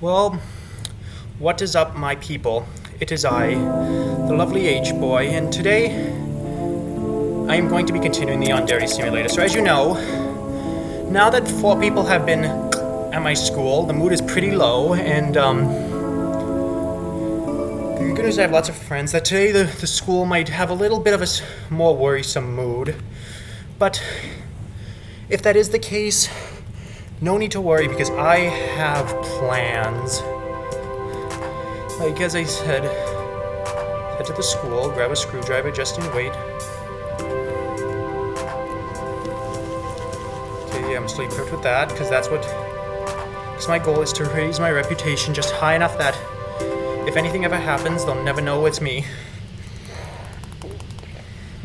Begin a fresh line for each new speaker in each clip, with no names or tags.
Well, what is up, my people? It is I, the lovely H-Boy, and today I am going to be continuing the Yandere Simulator. So as you know, now that 4 people have been at my school, the mood is pretty low, and the good news is I have lots of friends that today the school might have a little bit of a more worrisome mood. But if that is the case, no need to worry because I have plans. Like as I said, head to the school, grab a screwdriver just in wait. Okay, yeah, I'm still equipped with that because my goal is to raise my reputation just high enough that if anything ever happens, they'll never know it's me.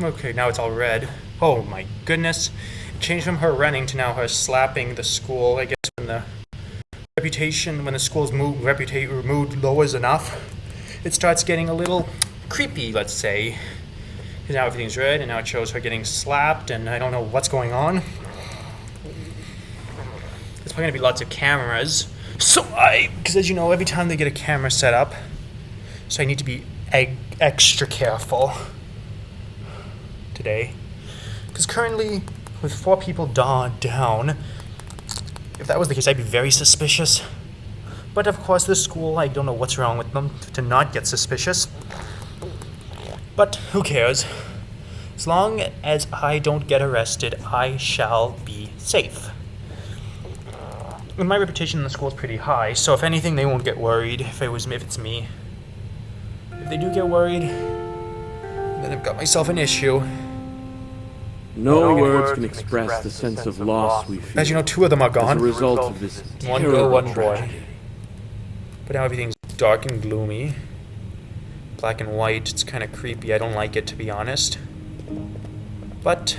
Okay, now it's all red. Oh my goodness. It changed from her running to now her slapping the school. I guess when the school's mood lowers enough, it starts getting a little creepy, let's say. Because now everything's red, and now it shows her getting slapped, and I don't know what's going on. There's probably gonna be lots of cameras. Because as you know, every time they get a camera set up, so I need to be extra careful today. Because currently, with 4 people down, if that was the case, I'd be very suspicious. But of course, this school, I don't know what's wrong with them to not get suspicious. But who cares? As long as I don't get arrested, I shall be safe. And my reputation in the school is pretty high, so if anything, they won't get worried if it's me. If they do get worried, then I've got myself an issue.
No words can express the sense of loss we feel.
As you know, 2 of them are gone.
As a result of this
One girl, one boy.
tragedy.
But now everything's dark and gloomy. Black and white. It's kind of creepy. I don't like it, to be honest. But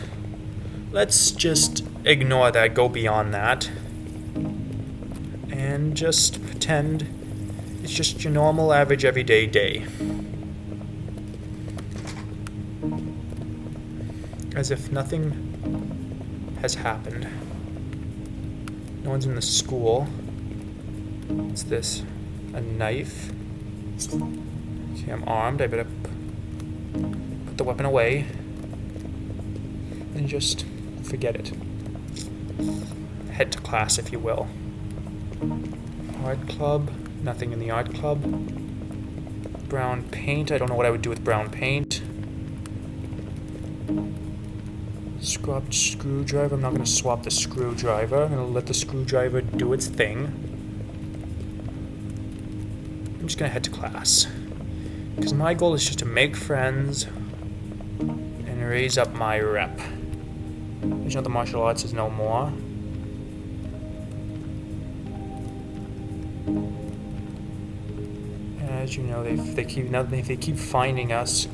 let's just ignore that, go beyond that. And just pretend it's just your normal, average, everyday day. As if nothing has happened. No one's in the school. What's this? A knife? Okay, I'm armed. I better put the weapon away. And just forget it. Head to class, if you will. Art club. Nothing in the art club. Brown paint. I don't know what I would do with brown paint. Scrubbed screwdriver. I'm not going to swap the screwdriver. I'm going to let the screwdriver do its thing. I'm just going to head to class. Because my goal is just to make friends and raise up my rep. As you know, the martial arts is no more. As you know, they keep finding us.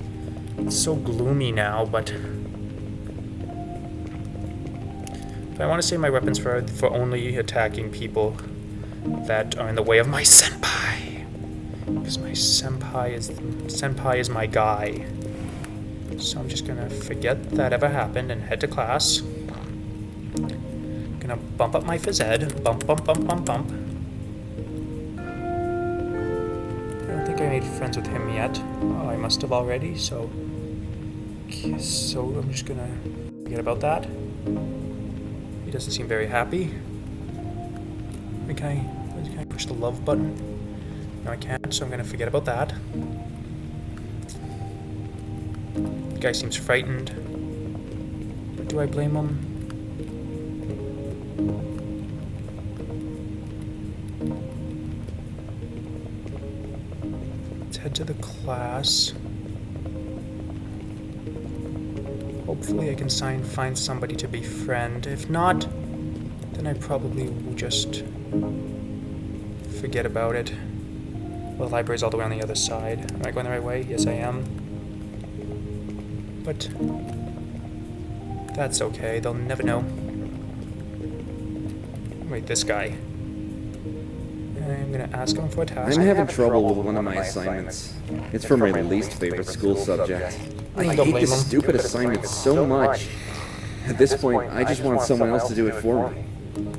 It's so gloomy now, but I want to save my weapons for only attacking people that are in the way of my senpai. Because my senpai is my guy. So I'm just gonna forget that ever happened and head to class. Gonna bump up my phys ed. Bump, bump, bump, bump, bump. I don't think I made friends with him yet. Oh, I must have already, so I'm just gonna forget about that. He doesn't seem very happy. Can I push the love button? No, I can't, so I'm gonna forget about that. The guy seems frightened. But do I blame him? Let's head to the class. Hopefully I can find somebody to befriend. If not, then I probably will just forget about it. Well, the library's all the way on the other side. Am I going the right way? Yes, I am. But that's okay. They'll never know. Wait, this guy. I'm gonna ask him for a task.
I'm having trouble with one of my assignments. It's for my least favorite school subject. I hate this stupid assignment so much. At this point, I just want someone else to do it for me.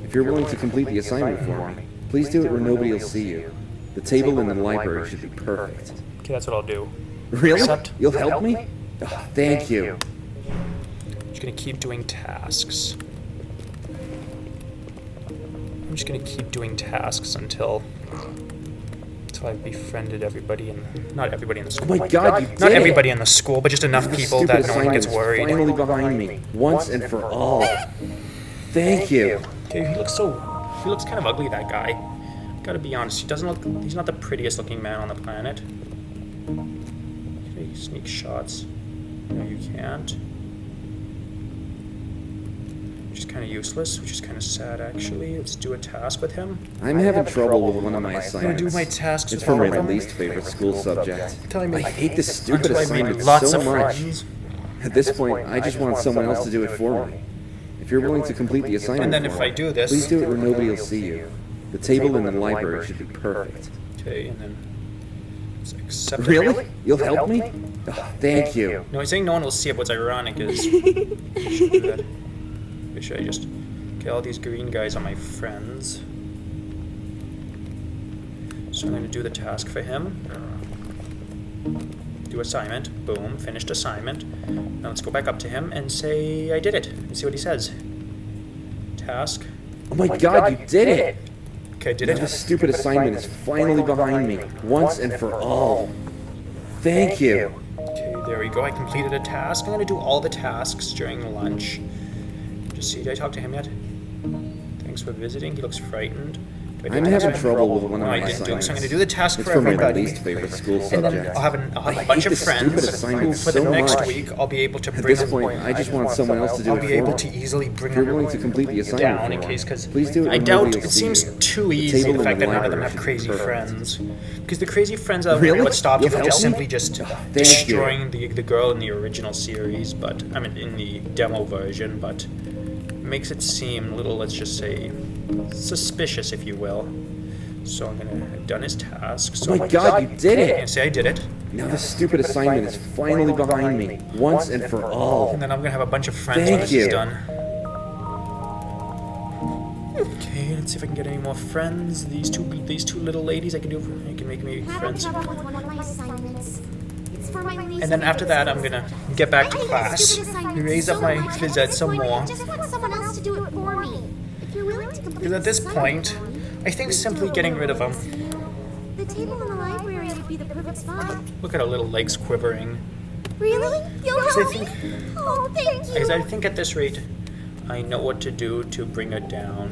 If you're willing to complete the assignment for me, Please do it where nobody will see you. The table in the library should be perfect.
Okay, that's what I'll do.
Really?
Except
You'll help me? Oh, thank you.
I'm just gonna keep doing tasks. I'm just gonna keep doing tasks until I've befriended everybody and not everybody in the school.
Oh my god, you did
Not
it!
everybody in the school, but just enough people that no one gets worried.
Finally behind me, once and for all. Thank you.
Okay, he looks kind of ugly, that guy. Gotta be honest, he's not the prettiest looking man on the planet. Okay, sneak shots. No, you can't. Which is kind of useless, which is kind of sad, actually. Let's do a task with him.
I'm having trouble with one of my assignments.
I'm gonna do my tasks
It's
with
for my
him.
least favorite school subject.
Telling me
I hate this stupid
until I made
assignment
lots
so
of
much.
friends.
At this point, I just want someone else to do it for me. If you're willing to complete the assignment,
And then if I do this,
please do it where nobody will see you. The table in the library should be perfect.
okay, and then let's accept it.
Really? You'll help me? Oh, thank you.
No, he's saying no one will see it. What's ironic is should do that. Should I just okay? All these green guys are my friends, so I'm going to do the task for him. Do assignment. Boom, finished assignment. Now let's go back up to him and say I did it and see what he says. Task.
Oh my god, you did it!
Okay, did
Now
it.
this stupid assignment is finally behind me, once and for all. Thank you.
Okay, there we go. I completed a task. I'm going to do all the tasks during lunch. Just see, did I talk to him yet? Thanks for visiting. He looks frightened. Do I do
I'm
a task
having
for him?
trouble with one of
No,
my
I didn't do it,
assignments.
so I'm going to do the task
It's
for
for my
everybody.
least favorite school
And then
subject.
I'll have a
I
bunch
hate
of
this stupid
friends
assignment
who, for the
so
next
much.
week, I'll be able to
At
bring
this point, I just want someone else to do
I'll
it
be
for
able
me.
to easily bring
If you're willing to complete the assignment
down in
for
case,
me,
because
please do it
I
when
doubt
nobody will
it
see
seems
you.
too
The
easy
table
the
in
fact
the
that none of them
library
have
should be
crazy
perfect.
friends. Because the crazy friends are
Really?
what stop you
You'll
from
help
just
me?
simply just
Thank
destroying the girl in the original series, but I mean in the demo version, but makes it seem a little, let's just say, suspicious, if you will. So I'm gonna have done his task. So
Oh my god, you did
yeah,
it!
see, I did it.
Now this stupid assignment is finally behind me, once and for all.
And then I'm gonna have a bunch of friends when
Thank
this
you.
is done. Okay, let's see if I can get any more friends. These two little ladies, I can make me friends.
Having trouble with one of my assignments. It's for my least
And then after that, I'm gonna get back to class, raise up my phys ed some more.
I just want someone else to do it for me. If you're willing to complete
Because at this
the assignment
point,
for me,
I think
please
simply
do it
getting
when
rid of them.
nobody will see you. The table in the library would be the perfect spot.
Look at her little legs quivering.
Really? You'll
Because I
help me?
think,
Oh, thank you.
because I think at this rate, I know what to do to bring her down.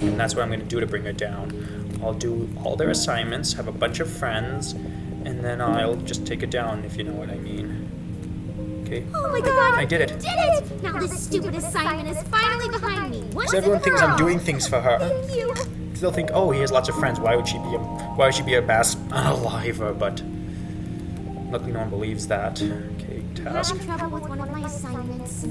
And that's what I'm gonna do to bring her down. I'll do all their assignments, have a bunch of friends, and then I'll just take it down, if you know what I mean. Okay?
Oh my god!
I did it.
Did it! Now this stupid assignment is finally behind me. Once
Because everyone
and
thinks
for
I'm
all.
doing things for her.
Thank you.
They'll think, oh, he has lots of friends. Why would she be a mass unaliver? But luckily, no one believes that. Okay, task.
Having trouble with one of my assignments.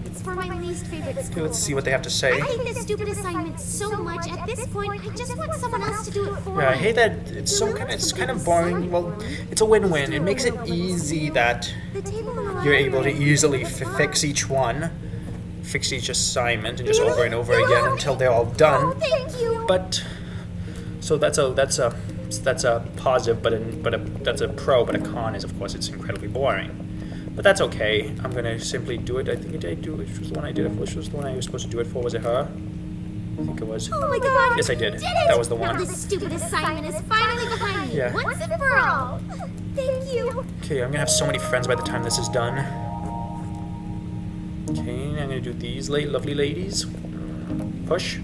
It's for my least favorite
Okay,
school.
let's see what they have to say.
I hate this stupid assignment so much. At this point, I just want someone else to do it for
Yeah, I
me.
hate that it's kind of boring. Well, it's a win-win. It makes it easy that
The table in the
you're able to
library
easily
is the
fix each one, fix each assignment, and just
Really?
over and over
You'll
again
help
until
me?
they're all
Oh,
done.
thank you.
But so that's a positive, that's a pro. But a con is, of course, it's incredibly boring. But that's okay. I'm gonna simply do it. I think I do. Which was the one I did it for? Which was the one I was supposed to do it for? Was it her? I think it was.
Oh my god.
Yes, I did.
it.
That was the one.
Now this stupid assignment is finally behind me.
Yeah.
Once and for all. Thank you.
Okay, I'm gonna have so many friends by the time this is done. Okay, I'm gonna do these lovely ladies. Push,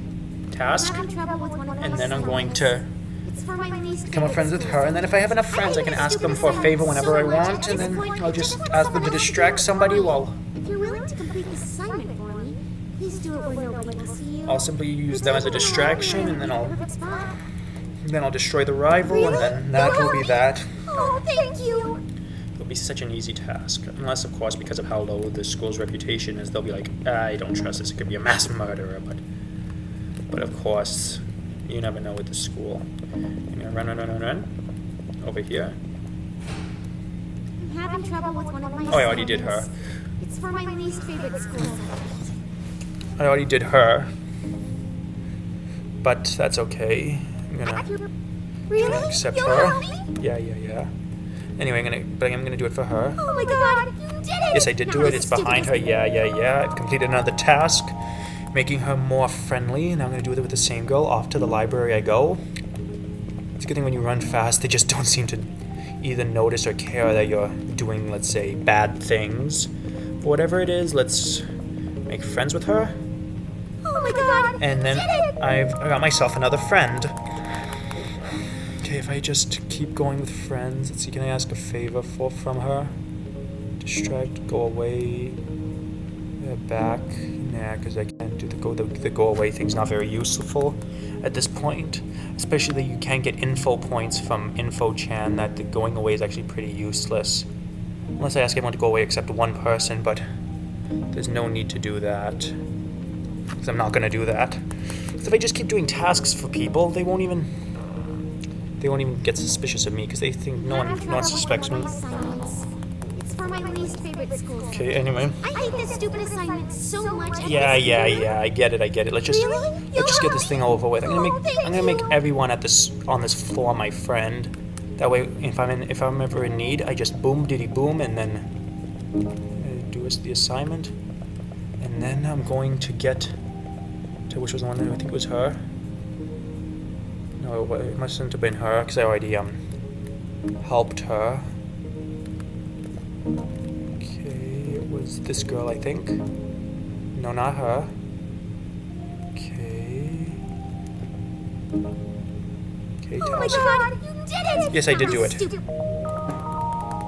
task,
Having trouble with one of my
and then I'm going
assignments.
to
It's for my least
become
favorite
friends with
school.
her. And then if I have enough friends, I can ask them for a favor whenever I want, and then I'll just ask them to distract somebody while
If you're willing to complete this assignment for me, please do it where nobody will see you.
I'll simply use them as a distraction, and then I'll destroy the rival, and
Really?
then that will be that.
Oh, thank you.
It'll be such an easy task, unless, of course, because of how low the school's reputation is, they'll be like, I don't trust this. It could be a mass murderer, but of course, you never know with the school. I'm gonna run over here.
I'm having trouble with one of my
Oh, I already did her.
assignments. It's for my least favorite school.
I already did her, but that's okay. I'm gonna
Really?
accept
You'll
her.
help me?
Yeah. Anyway, I'm gonna do it for her.
Oh my god, you did it!
Yes, I did do it. It's behind her. Yeah. I've completed another task, making her more friendly. Now I'm gonna do it with the same girl. Off to the library I go. It's a good thing when you run fast, they just don't seem to either notice or care that you're doing, let's say, bad things. But whatever it is, let's make friends with her.
Oh my god!
And then I got myself another friend. Okay, if I just keep going with friends, let's see, can I ask a favor from her? Distract, go away, back. Nah, because I can't do the go away thing's not very useful at this point. Especially that you can't get info points from InfoChan, that the going away is actually pretty useless. Unless I ask everyone to go away except one person, but there's no need to do that. Because I'm not going to do that. So if I just keep doing tasks for people, they won't even get suspicious of me, because they think no one suspects me.
It's for my least favorite school.
Okay, anyway.
I hate this stupid assignment so much.
Yeah, I get it. Let's just get this thing over with. I'm gonna make everyone on this floor my friend. That way, if I'm ever in need, I just boom diddy boom, and then do the assignment. And then I'm going to get to which was the one that I think it was her. No, it mustn't have been her, because I already helped her. Okay, it was this girl, I think. No, not her. Okay,
Oh my god, you did it!
Yes, I did do it.
Stupid.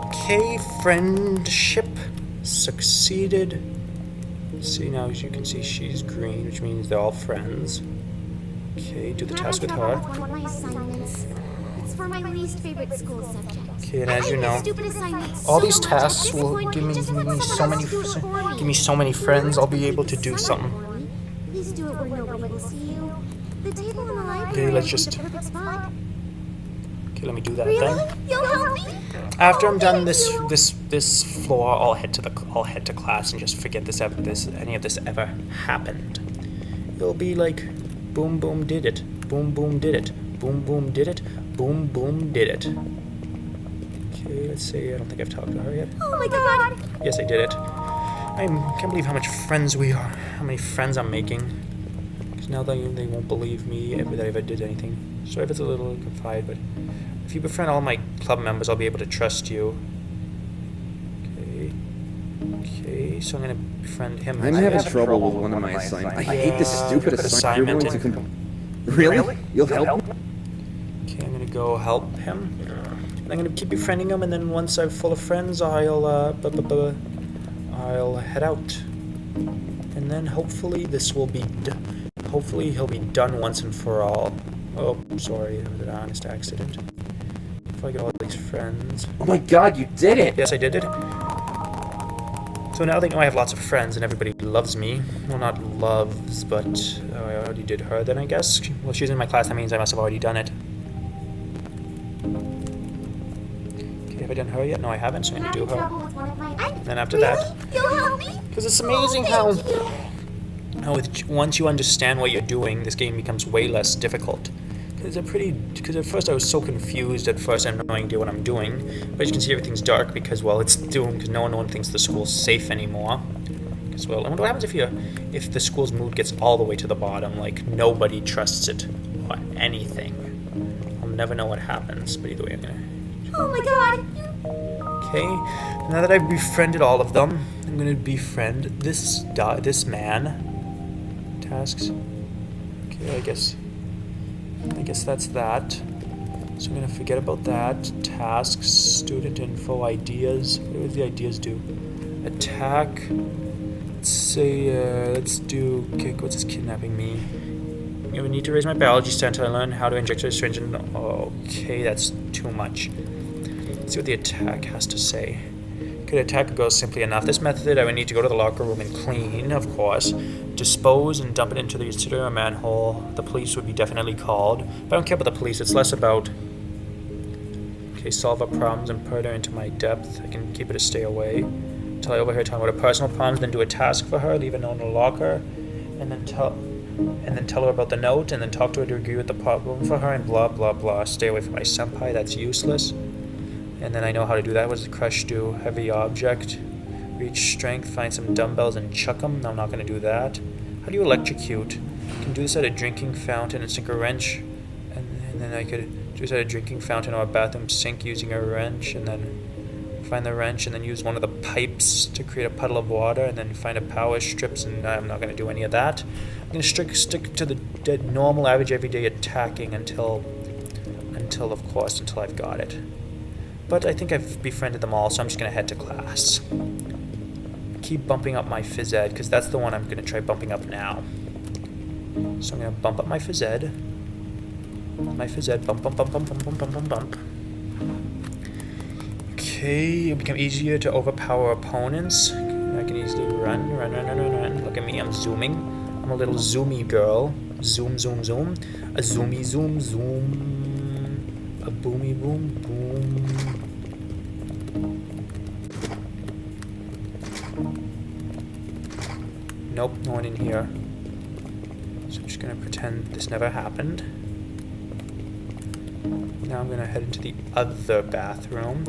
Okay, friendship succeeded. See, now as you can see, she's green, which means they're all friends. Okay, do the task with her.
One of my assignments. It's for my least favorite school subject.
Okay, and as you know,
Stupid assignments
all
so
these
much.
tasks
At this
will
point,
give
I
me
just want someone else to do it for
give me so many friends. I'll be able to do something.
Please do it where nobody will see you. The table in the library
Okay, let's
is
just.
the perfect spot.
Okay, let me do that
Really?
then.
You'll help me?
After I'm
Oh,
done
thank
this
you.
floor, I'll head to class and just forget any of this ever happened. It'll be like, boom boom did it, boom did it, boom did it, boom did it. Okay, let's see. I don't think I've talked to her yet.
Oh my god!
Yes, I did it. I can't believe how much friends we are, how many friends I'm making. Because now they won't believe me that I ever did anything. Sorry if it's a little confide, but if you befriend all my club members, I'll be able to trust you. Okay, so I'm gonna befriend him.
I'm having trouble with one of my assignments. I hate this stupid assignment. You're going to Really? You'll help?
Okay, I'm gonna go help him. And I'm gonna keep befriending him, and then once I'm full of friends, I'll head out. And then hopefully this will be hopefully he'll be done once and for all. Oh, sorry, it was an honest accident. If I get all these friends.
Oh my god, you did it!
Yes, I did it. So now they know I have lots of friends and everybody loves me. Well, not loves, but I already did her then, I guess. Well, if she's in my class, that means I must have already done it. Okay, have I done her yet? No, I haven't, so I'm going to do her. And then after that,
You'll help me?
because it's amazing how once you understand what you're doing, this game becomes way less difficult. Because at first I was so confused at first, I have no idea what I'm doing. But as you can see, everything's dark because, well, it's doomed because no one thinks the school's safe anymore. Because, well, I wonder what happens if the school's mood gets all the way to the bottom, like nobody trusts it or anything. I'll never know what happens, but either way, I'm gonna.
Oh my god!
Okay, now that I've befriended all of them, I'm gonna befriend this man. Tasks. Okay, I guess that's that. So I'm gonna forget about that. Tasks, student info, ideas. What do the ideas do? Attack. Let's say, let's do. Okay, what's this kidnapping me? I would need to raise my biology stat to learn how to inject a syringe. Okay, that's too much. Let's see what the attack has to say. Could attack goes simply enough. This method, I would need to go to the locker room and clean, of course, dispose and dump it into the incinerator manhole. The police would be definitely called. But I don't care about the police. It's less about, okay, solve our problems and put her into my depth. I can keep her to stay away. Until I overhear talking about her personal problems, then do a task for her, leave a note in the locker, and then and then tell her about the note, and then talk to her to agree with the problem for her, and blah blah blah. Stay away from my senpai, that's useless. And then I know how to do that. What does crush do? Heavy object. Reach strength, find some dumbbells and chuck them. No, I'm not going to do that. How do you electrocute? You can do this at a drinking fountain and sink a wrench. And then I could do this at a drinking fountain or a bathroom sink using a wrench. And then find the wrench and then use one of the pipes to create a puddle of water. And then find a power strips. And I'm not going to do any of that. I'm going to stick to the normal, average, everyday attacking until I've got it. But I think I've befriended them all, so I'm just going to head to class. Keep bumping up my phys ed, because that's the one I'm going to try bumping up now. So I'm going to bump up my phys ed. My phys ed, bump, bump, bump, bump, bump, bump, bump, bump, bump. Okay, it'll become easier to overpower opponents. I can easily run. Look at me, I'm zooming. I'm a little zoomy girl. Zoom, zoom, zoom. A zoomy, zoom, zoom. A boomy, boom, boom. Nope, no one in here. So I'm just gonna pretend this never happened. Now I'm gonna head into the other bathroom.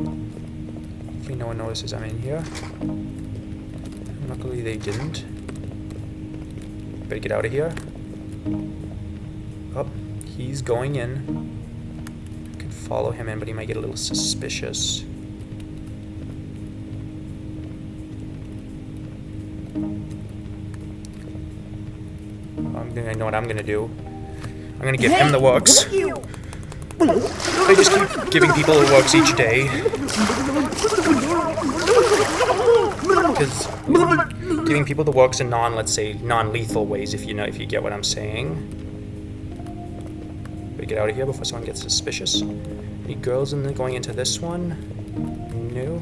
Hopefully no one notices I'm in here. Luckily they didn't. Better get out of here. Oh, he's going in. I could follow him in, but he might get a little suspicious. I know what I'm gonna do. I'm gonna give him the works. I just keep giving people the works each day. Because giving people the works in let's say, non-lethal ways, if you get what I'm saying. Better get out of here before someone gets suspicious. Any girls going into this one? No.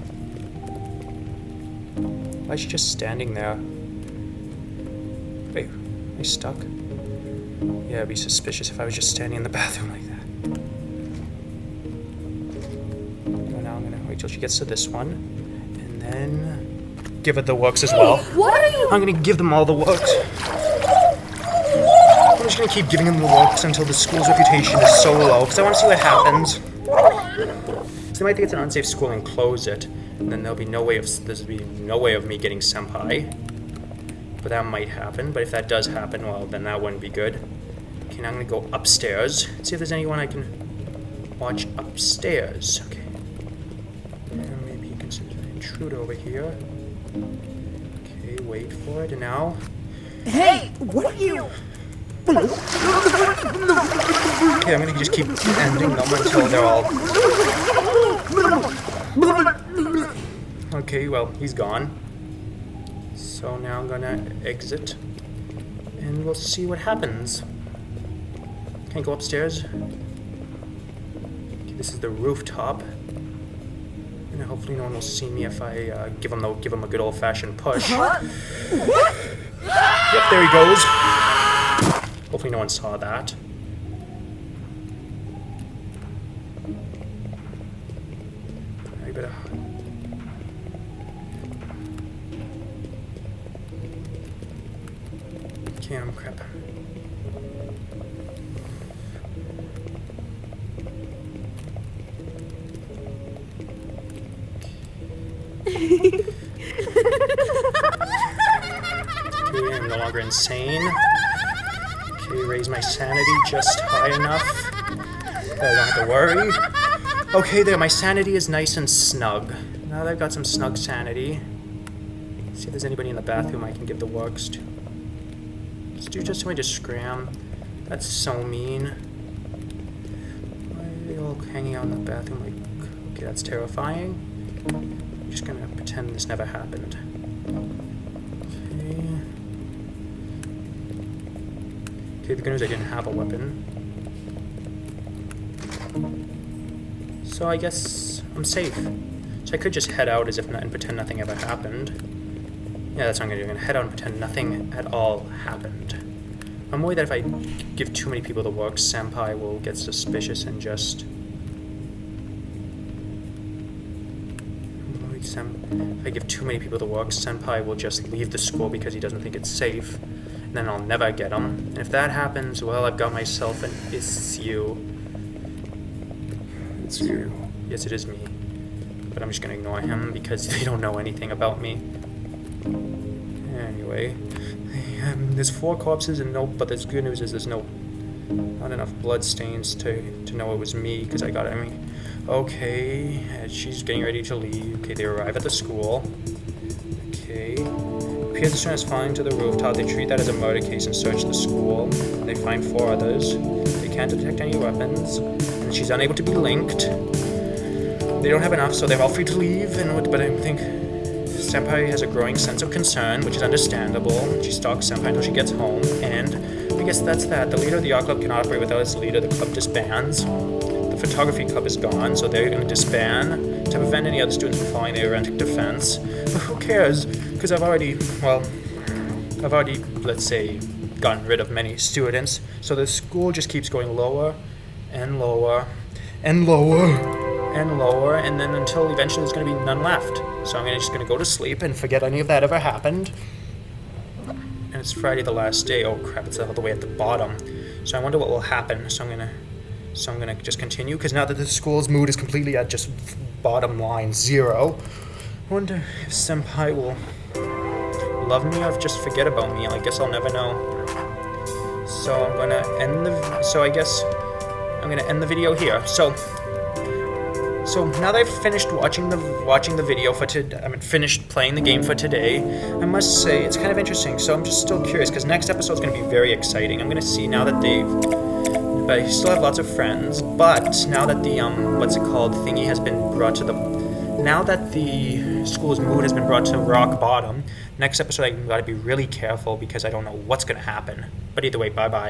Why is she just standing there? Wait, am I stuck? Yeah, it'd be suspicious if I was just standing in the bathroom like that. So now I'm gonna wait till she gets to this one, and then give her the works as well.
What are you?
I'm gonna give them all the works. I'm just gonna keep giving them the works until the school's reputation is so low, because I want to see what happens. So they might think it's an unsafe school and close it, and then there'll be no way of me getting senpai. But that might happen. But if that does happen, well, then that wouldn't be good. Okay, now I'm gonna go upstairs. See if there's anyone I can watch upstairs. Okay. And maybe you can intrude over here. Okay, wait for it. And now.
Hey, what are you?
Okay, I'm gonna just keep ending them until they're all. Okay, well, he's gone. So now I'm gonna exit, and we'll see what happens. Can I go upstairs? Okay, this is the rooftop, and hopefully no one will see me if I give him a good old-fashioned push. Yep, there he goes. Hopefully no one saw that. I better. Damn crap. Okay, I'm no longer insane. Okay, raise my sanity just high enough that I don't have to worry. Okay, there, my sanity is nice and snug. Now that I've got some snug sanity, see if there's anybody in the bathroom I can give the works to. Just somebody to scram. That's so mean. Why are they all hanging out in the bathroom like... Okay, that's terrifying. I'm just gonna pretend this never happened. Okay, the good news I didn't have a weapon. So I guess I'm safe. So I could just head out as if and pretend nothing ever happened. Yeah, that's what I'm gonna do. I'm gonna head out and pretend nothing at all happened. I'm worried that if I give too many people the work, senpai will get suspicious and just... If I give too many people the work, senpai will just leave the school because he doesn't think it's safe. then I'll never get him. And if that happens, well, I've got myself an issue.
It's you.
Yes, it is me. But I'm just gonna ignore him because they don't know anything about me. Anyway, there's 4 corpses and but the good news is there's not enough blood stains to know it was me because I got it. Okay, she's getting ready to leave. Okay, they arrive at the school. Okay. Appears the student has fallen to the rooftop. They treat that as a murder case and search the school. They find 4 others. They can't detect any weapons. And she's unable to be linked. They don't have enough, so they're all free to leave. But I think Senpai has a growing sense of concern, which is understandable. She stalks Senpai until she gets home. And I guess that's that. The leader of the art club cannot operate without its leader. The club disbands. The photography club is gone, so they're going to disband to prevent any other students from following their erratic defense. But who cares? Because I've already, let's say, gotten rid of many students. So the school just keeps going lower and lower and lower and lower, and then until eventually there's going to be none left. So I'm just going to go to sleep and forget any of that ever happened. And it's Friday the last day. Oh crap, it's all the way at the bottom. So I wonder what will happen. So I'm gonna just continue, because now that the school's mood is completely at just bottom line 0, I wonder if Senpai will love me or just forget about me. I guess I'll never know. So I'm gonna end I guess I'm gonna end the video here. So now that I've finished watching the video for today, finished playing the game for today, I must say it's kind of interesting. So I'm just still curious, because next episode is going to be very exciting. I'm going to see now that but I still have lots of friends. But now that the thingy has been brought to now that the school's mood has been brought to rock bottom, next episode I've got to be really careful because I don't know what's going to happen. But either way, bye bye.